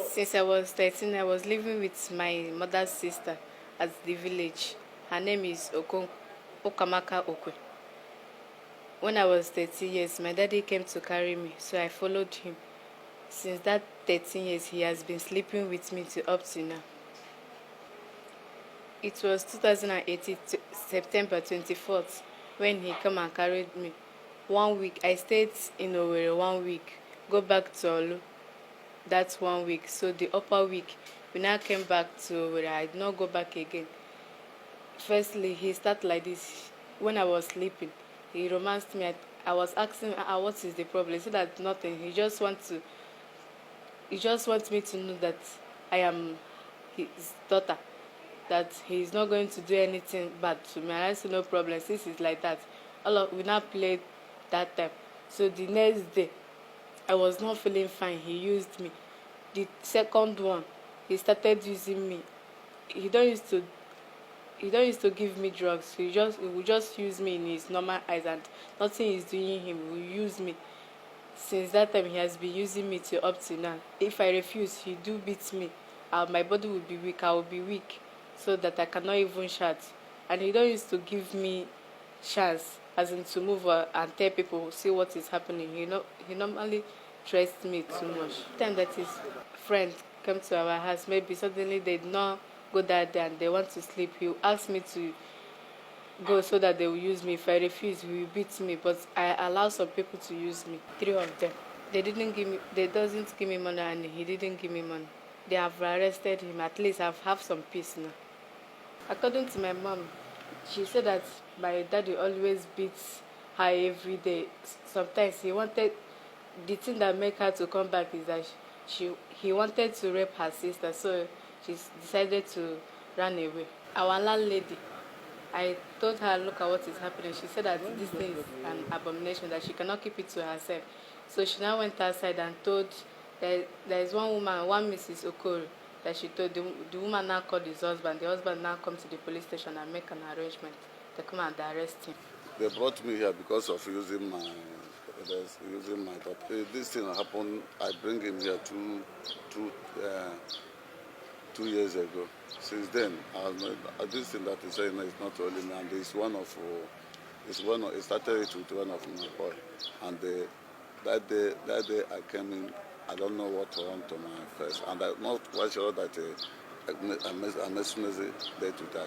Since I was 13, I was living with my mother's sister at the village. Her name is Okamaka Okwe. When I was 13 years, my daddy came to carry me, so I followed him. Since that 13 years, he has been sleeping with me to up to now. It was 2018, September 24th, when he came and carried me. 1 week, I stayed in Owerri 1 week, go back to Olu that 1 week. So the upper week, we now came back to Owerri. I did not go back again. Firstly, he started like this. When I was sleeping, he romanced me. I was asking, what is the problem? He said that nothing. He just wants me to know that I am his daughter, that he's not going to do anything bad to me. I said no problem. Since it's like that, we now played that time. So the next day, I was not feeling fine. He used me. The second one, he started using me. He don't used to give me drugs. He will just use me in his normal eyes, and nothing is doing him. He will use me. Since that time, he has been using me to up to now. If I refuse, he do beat me. My body will be weak. I will be weak, so that I cannot even shout. And he don't used to give me chance, as in to move and tell people, see what is happening. He normally trusts me too much. Time that his friend come to our house, maybe suddenly they did not go that day and they want to sleep, he will ask me to go so that they will use me. If I refuse, he will beat me. But I allow some people to use me. 3 of them. They doesn't give me money, and he didn't give me money. They have arrested him. At least I have some peace now. According to my mom, she said that my daddy always beats her every day. Sometimes the thing that make her to come back is that he wanted to rape her sister, so she decided to run away. Our landlady, I told her, look at what is happening. She said that this thing is an abomination, that she cannot keep it to herself. So she now went outside and told that there is one woman, one Mrs. Okoro, that she told. The woman now called his husband. The husband now come to the police station and make an arrangement. They come and arrest him. They brought me here because of using my daughter. This thing happened. I bring him here two years ago. Since then, this thing that he's saying is not only me, and it started it with one of my boy. And that day I came in, I don't know what happened to my face, and I'm not quite sure that I messed day to day.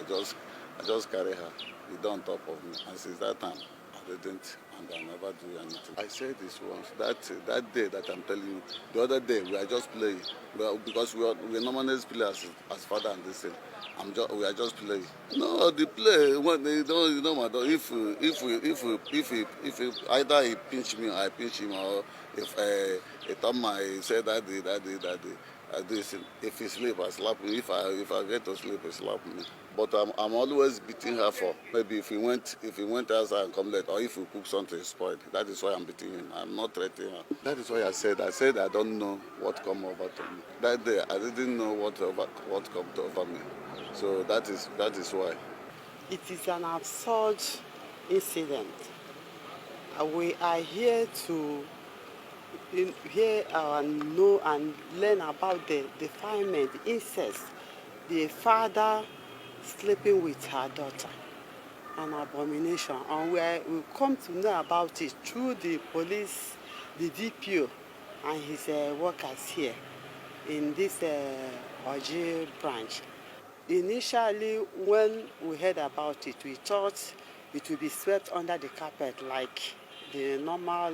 I just carry her. He done on top of me, and since that time I didn't, and I never do anything. I said this once. That day that I'm telling you, the other day we are just playing. Well, because we normally play as father and this thing. We are just playing. No, the play when they don't, matter if either he pinch me or I pinch him, or if he told me, he said daddy. If he sleep, I slap him. If I get to sleep, he slap me. But I'm always beating her for maybe if he went outside and come late, or if we cook something spoiled. That is why I'm beating him. I'm not threatening her. That is why I said I don't know what come over to me. That day I didn't know what come over me. So that is why. It is an absurd incident. We are here to hear and know and learn about the defilement, the incest, the father sleeping with her daughter, an abomination. And we come to know about it through the police, the DPO, and his workers here in this Oji branch. Initially, when we heard about it, we thought it would be swept under the carpet like the normal,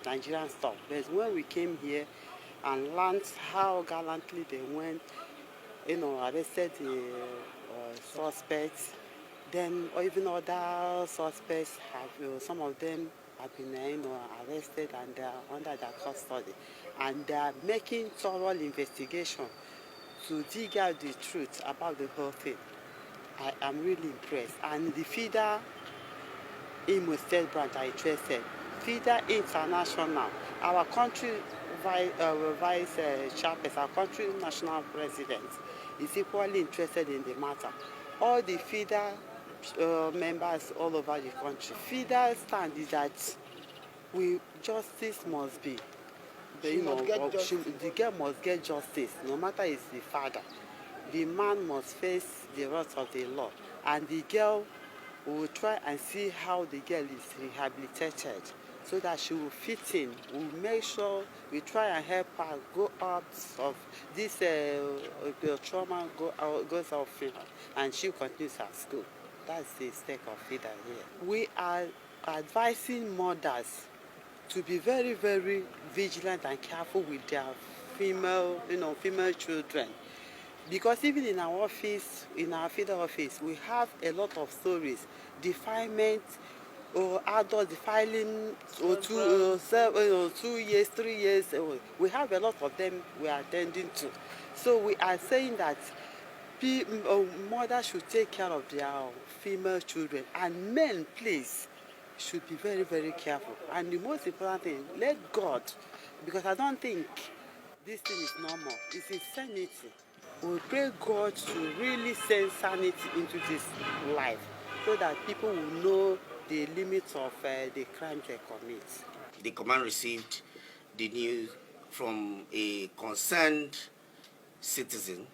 Nigerian stuff. But when we came here and learned how gallantly they went, arrested the suspects, then even other suspects some of them have been, arrested, and they are under their custody, and they are making thorough investigation to dig out the truth about the whole thing. I am really impressed. And the FIDA IMO State branch are interested. FIDA International, our country vice chairperson, our country national president, is equally interested in the matter. All the FIDA members all over the country. FIDA stand is that justice must be the girl must get justice, no matter it's the father. The man must face the wrath of the law, and the girl will try and see how the girl is rehabilitated so that she will fit in. We'll make sure we try and help her go out of this trauma, goes off her, and she continues her school. That's the stake of it here. We are advising mothers to be very, very vigilant and careful with their female children. Because even in our office, in our field office, we have a lot of stories, defilement, or adult defiling, or 2 years, 3 years. We have a lot of them we are attending to. So we are saying that mothers should take care of their female children, and men, please, should be very, very careful. And the most important thing, let God, because I don't think this thing is normal. It's insanity. We pray God to really send sanity into this life so that people will know the limits of the crimes they commit. The command received the news from a concerned citizen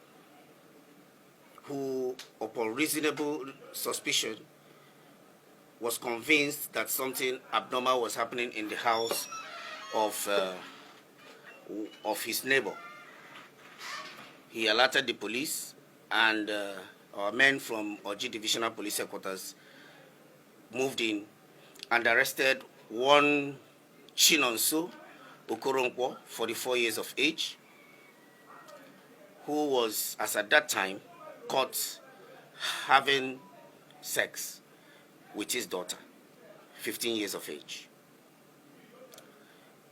who, upon reasonable suspicion, was convinced that something abnormal was happening in the house of his neighbor. He alerted the police, and our men from Oji Divisional Police Headquarters moved in and arrested one Chinonso Okoronkwo, 44 years of age, who was, as at that time, caught having sex with his daughter, 15 years of age.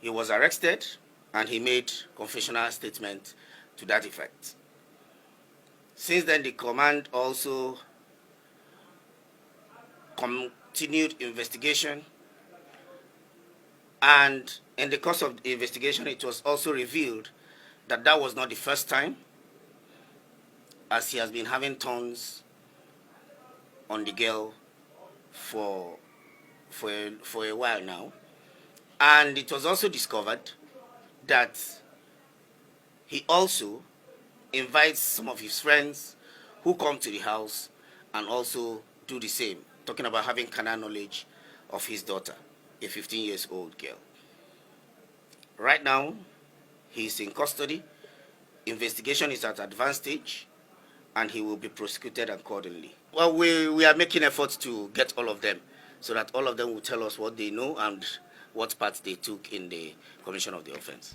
He was arrested and he made confessional statement to that effect. Since then, the command also continued investigation, and in the course of the investigation, it was also revealed that that was not the first time, as he has been having turns on the girl for a while now. And it was also discovered that he also invites some of his friends who come to the house and also do the same, talking about having carnal knowledge of his daughter, a 15-year-old girl. Right now, he's in custody. Investigation is at advanced stage, and he will be prosecuted accordingly. Well, we are making efforts to get all of them, so that all of them will tell us what they know and what part they took in the commission of the offense.